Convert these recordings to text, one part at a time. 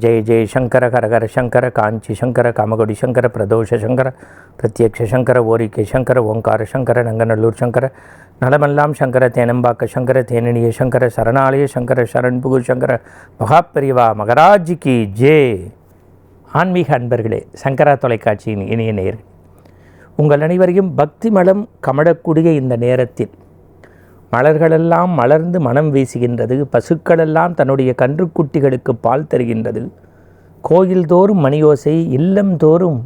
ஜெய ஜெய சங்கர ஹரஹர சங்கர காஞ்சி சங்கர காமகோடி சங்கர பிரதோஷ சங்கர பிரத்யக்ஷ சங்கர ஓரிக்கை சங்கர ஓங்கார சங்கர நங்கநல்லூர் சங்கர நலமெல்லாம் சங்கர தேனம்பாக்க சங்கர தேனினிய சங்கர சரணாலய சங்கர சரண்புகு சங்கர மகாபெரிவா மகராஜிக்கு ஜே. ஆன்மீக அன்பர்களே, சங்கரா தொலைக்காட்சியின் இனிய நேயர்களே, உங்கள் அனைவரையும் பக்தி மலம் கமழக்கூடிய இந்த நேரத்தில் மலர்களெல்லாம் மலர்ந்து மனம் வீசுகின்றது, பசுக்களெல்லாம் தன்னுடைய கன்றுக்குட்டிகளுக்கு பால் தருகின்றது, கோயில் தோறும் மணியோசை, இல்லம் தோறும்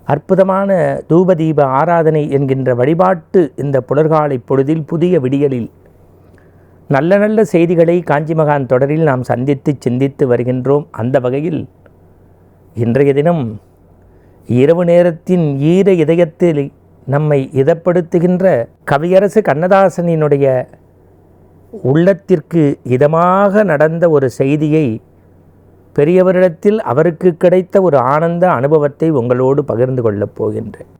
அற்புதமான தூபதீப ஆராதனை என்கின்ற வழிபாட்டு இந்த புலர்காலை பொழுதில் புதிய விடியலில் நல்ல நல்ல செய்திகளை காஞ்சி மகான் தொடரில் நாம் சந்தித்து சிந்தித்து வருகின்றோம். அந்த வகையில் இன்றைய தினம் இரவு நேரத்தின் ஈர இதயத்தில் நம்மை இதப்படுத்துகின்ற கவியரசு கண்ணதாசனினுடைய உள்ளத்திற்கு இதமாக நடந்த ஒரு செய்தியை, பெரியவரிடத்தில் அவருக்கு கிடைத்த ஒரு ஆனந்த அனுபவத்தை உங்களோடு பகிர்ந்து கொள்ளப் போகின்றேன்.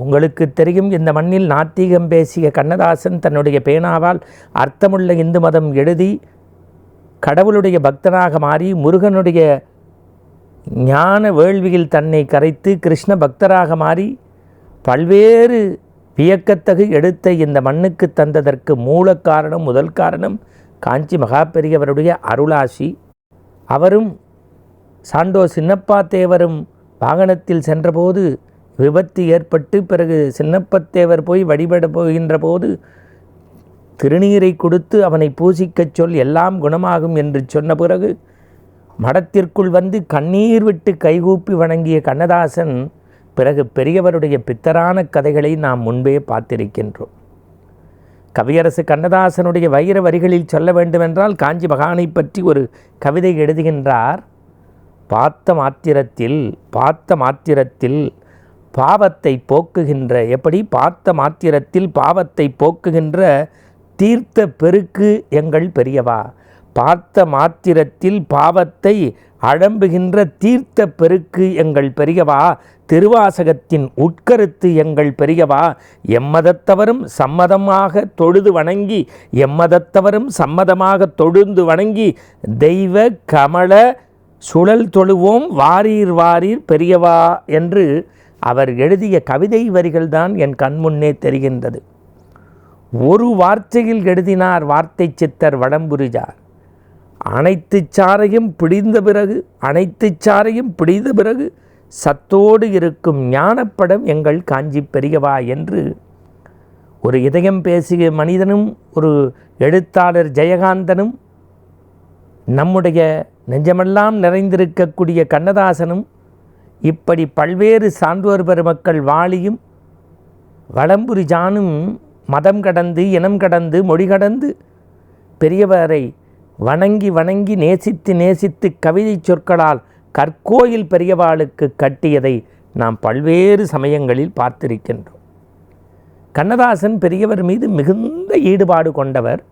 உங்களுக்கு தெரியும், இந்த மண்ணில் நாத்திகம் பேசிய கண்ணதாசன் தன்னுடைய பேனாவால் அர்த்தமுள்ள இந்து மதம் எழுதி கடவுளுடைய பக்தனாக மாறி முருகனுடைய ஞான வேள்வியில் தன்னை கரைத்து கிருஷ்ண பக்தராக மாறி பல்வேறு வியக்கத்தகு எடுத்த இந்த மண்ணுக்கு தந்ததற்கு மூல காரணம், முதல் காரணம் காஞ்சி மகாபெரியவருடைய அருளாசி. அவரும் சாண்டோ சின்னப்பா தேவரும் வாகனத்தில் சென்றபோது விபத்து ஏற்பட்டு பிறகு சின்னப்பத்தேவர் போய் வழிபட போகின்ற போது திருநீரை கொடுத்து அவனை பூசிக்கச் சொல், எல்லாம் குணமாகும் என்று சொன்ன பிறகு மடத்திற்குள் வந்து கண்ணீர் விட்டு கைகூப்பி வணங்கிய கண்ணதாசன் பிறகு பெரியவருடைய பித்தரான கதைகளை நாம் முன்பே பார்த்திருக்கின்றோம். கவியரசு கண்ணதாசனுடைய வைர வரிகளில் சொல்ல வேண்டுமென்றால் காஞ்சி மகானை பற்றி ஒரு கவிதை எழுதுகின்றார். பார்த்த மாத்திரத்தில் பாவத்தை போக்குகின்ற, எப்படி பார்த்த மாத்திரத்தில் பாவத்தை போக்குகின்ற தீர்த்த பெருக்கு எங்கள் பெரியவா, பார்த்த மாத்திரத்தில் பாவத்தை அழம்புகின்ற தீர்த்த பெருக்கு எங்கள் பெரியவா, திருவாசகத்தின் உட்கருத்து எங்கள் பெரியவா, எம்மதத்தவரும் சம்மதமாக தொழுது வணங்கி, எம்மதத்தவரும் சம்மதமாக தொழுந்து வணங்கி தெய்வ கமல சுழல் தொழுவோம் வாரீர் வாரீர் பெரியவா என்று அவர் எழுதிய கவிதை வரிகள்தான் என் கண்முன்னே தெரிகின்றது. ஒரு வார்த்தையில் எழுதினார் வார்த்தை சித்தர் வடம்புரிஜார். அனைத்து சாரையும் பிடிந்த பிறகு சத்தோடு இருக்கும் ஞானப்படம் எங்கள் காஞ்சி பெரியவா என்று ஒரு இதயம் பேசிய மனிதனும் ஒரு எழுத்தாளர் ஜெயகாந்தனும் நம்முடைய நெஞ்சமெல்லாம் நிறைந்திருக்கக்கூடிய கண்ணதாசனும் இப்படி பல்வேறு சான்றோர் பெருமக்கள் வாளியும் வடம்புரிஜானும் மதம் கடந்து இனம் கடந்து மொழி கடந்து பெரியவரை வணங்கி நேசித்து கவிதை சொற்களால் கற்கோயில் பெரியவாளுக்கு கட்டியதை நாம் பல்வேறு சமயங்களில் பார்த்திருக்கின்றோம். கண்ணதாசன் பெரியவர் மீது மிகுந்த ஈடுபாடு கொண்டவர்.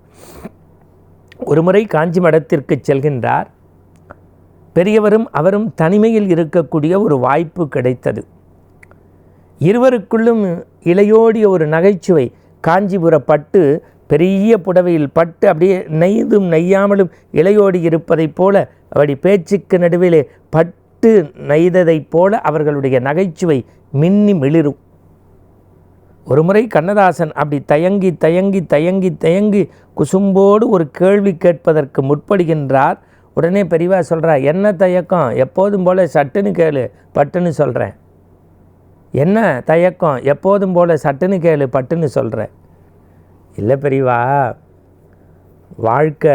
ஒருமுறை காஞ்சி மடத்திற்கு செல்கின்றார். பெரியவரும் அவரும் தனிமையில் இருக்கக்கூடிய ஒரு வாய்ப்பு கிடைத்தது. இருவருக்குள்ளும் இளையோடிய ஒரு நகைச்சுவை. காஞ்சிபுர பட்டு பெரிய புடவையில் பட்டு அப்படியே நெய்தும் நெய்யாமலும் இளையோடி இருப்பதைப் போல, அப்படி பேச்சுக்கு நடுவிலே பட்டு நெய்ததைப் போல அவர்களுடைய நகைச்சுவை மின்னி மிளிரும். ஒரு முறை கண்ணதாசன் அப்படி தயங்கி குசும்போடு ஒரு கேள்வி கேட்பதற்கு முற்படுகின்றார். உடனே பெரியவா சொல்கிறார், என்ன தயக்கம், எப்போதும் போல சட்டுன்னு கேளு பட்டுன்னு சொல்கிறேன். என்ன தயக்கம், எப்போதும் போல சட்டுன்னு கேளு பட்டுன்னு சொல்கிறேன். இல்லை பெரியவா, வாழ்க்கை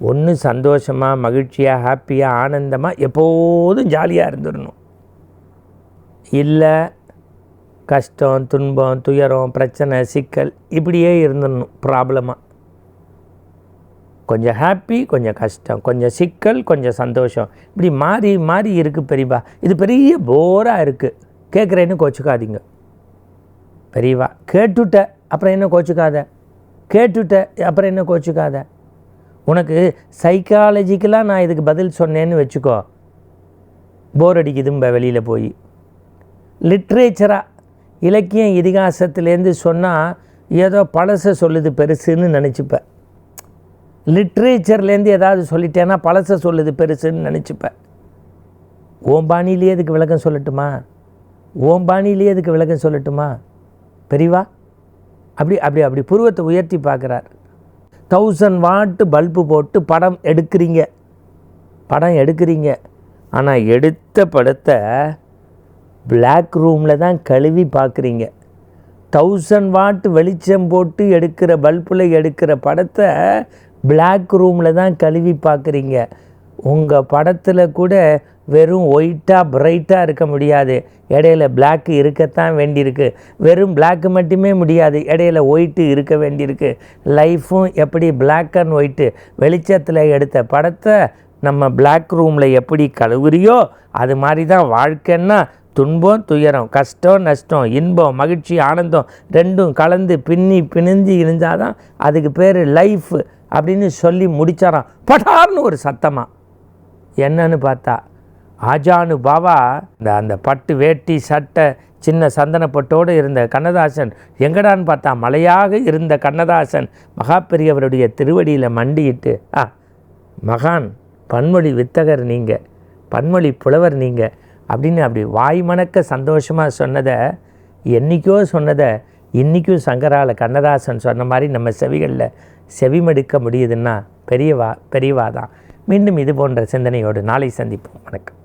ஒன்று சந்தோஷமாக மகிழ்ச்சியாக ஹாப்பியாக ஆனந்தமாக எப்போதும் ஜாலியாக இருந்துடணும். இல்லை கஷ்டம் துன்பம் துயரம் பிரச்சனை சிக்கல் இப்படியே இருந்துடணும். ப்ராப்ளமாக கொஞ்சம் ஹாப்பி கொஞ்சம் கஷ்டம், கொஞ்சம் சிக்கல் கொஞ்சம் சந்தோஷம், இப்படி மாறி இருக்குது பெரியவா. இது பெரிய போராக இருக்குது, கேட்குறேன்னு கோச்சுக்காதீங்க பெரியவா. கேட்டுட்ட அப்புறம் என்ன கோச்சுக்காத, உனக்கு சைக்காலஜிக்கலாக நான் இதுக்கு பதில் சொன்னேன்னு வச்சுக்கோ, போர் அடிக்குதும்ப வெளியில் போய். லிட்ரேச்சராக இலக்கியம் இதிகாசத்துலேருந்து சொன்னால் ஏதோ பழசை சொல்லுது பெருசுன்னு நினச்சிப்பேன். லிட்ரேச்சர்லேருந்து ஏதாவது சொல்லிட்டேன்னா பழசை சொல்லுது பெருசுன்னு நினச்சிப்பேன். ஓம்பாணிலேயே அதுக்கு விளக்கம் சொல்லட்டுமா? ஓம்பாணிலேயே அதுக்கு விளக்கம் சொல்லட்டுமா? பெரியவா அப்படி அப்படி அப்படி புருவத்தை உயர்த்தி பார்க்குறார். 1000 வாட்டு பல்பு போட்டு படம் எடுக்கிறீங்க. ஆனால் எடுத்த படத்தை பிளாக் ரூமில் தான் கழுவி பார்க்குறீங்க. 1000 வாட்டு வெளிச்சம் போட்டு எடுக்கிற பல்பில் எடுக்கிற படத்தை பிளாக் ரூமில் தான் கழுவி பார்க்குறீங்க. உங்கள் படத்தில் கூட வெறும் ஒயிட்டாக பிரைட்டாக இருக்க முடியாது, இடையில பிளாக்கு இருக்கத்தான் வேண்டியிருக்கு. வெறும் பிளாக்கு மட்டுமே முடியாது, இடையில ஒயிட்டு இருக்க வேண்டியிருக்கு. லைஃப்பும் எப்படி பிளாக் அண்ட் ஒயிட்டு வெளிச்சத்தில் எடுத்த படத்தை நம்ம பிளாக் ரூமில் எப்படி கழுவுறியோ அது மாதிரி தான் வாழ்க்கைன்னா துன்பம் துயரம், கஷ்டம் நஷ்டம், இன்பம் மகிழ்ச்சி ஆனந்தம் ரெண்டும் கலந்து பிணிஞ்சு இருந்தால் தான் அதுக்கு பேர் லைஃப் அப்படின்னு சொல்லி முடிச்சாராம். படார்னு ஒரு சத்தமாக. என்னன்னு பார்த்தா ஆஜானு பாவா அந்த பட்டு வேட்டி சட்டை சின்ன சந்தனப்பட்டோடு இருந்த கண்ணதாசன் எங்கடான்னு பார்த்தா மலையாக இருந்த கண்ணதாசன் மகாபெரியவருடைய திருவடியில் மண்டியிட்டு, மகான் பன்மொழி வித்தகர் நீங்கள், பன்மொழி புலவர் நீங்கள் அப்படின்னு அப்படி வாய் மணக்க சந்தோஷமாக சொன்னதை, என்றைக்கோ சொன்னதை இன்றைக்கும் சங்கரால கண்ணதாசன் சொன்ன மாதிரி நம்ம செவிகளில் செவிமடுக்க முடியுதுன்னா பெரியவா தான். மீண்டும் இது போன்ற சிந்தனையோடு நாளை சந்திப்போம். வணக்கம்.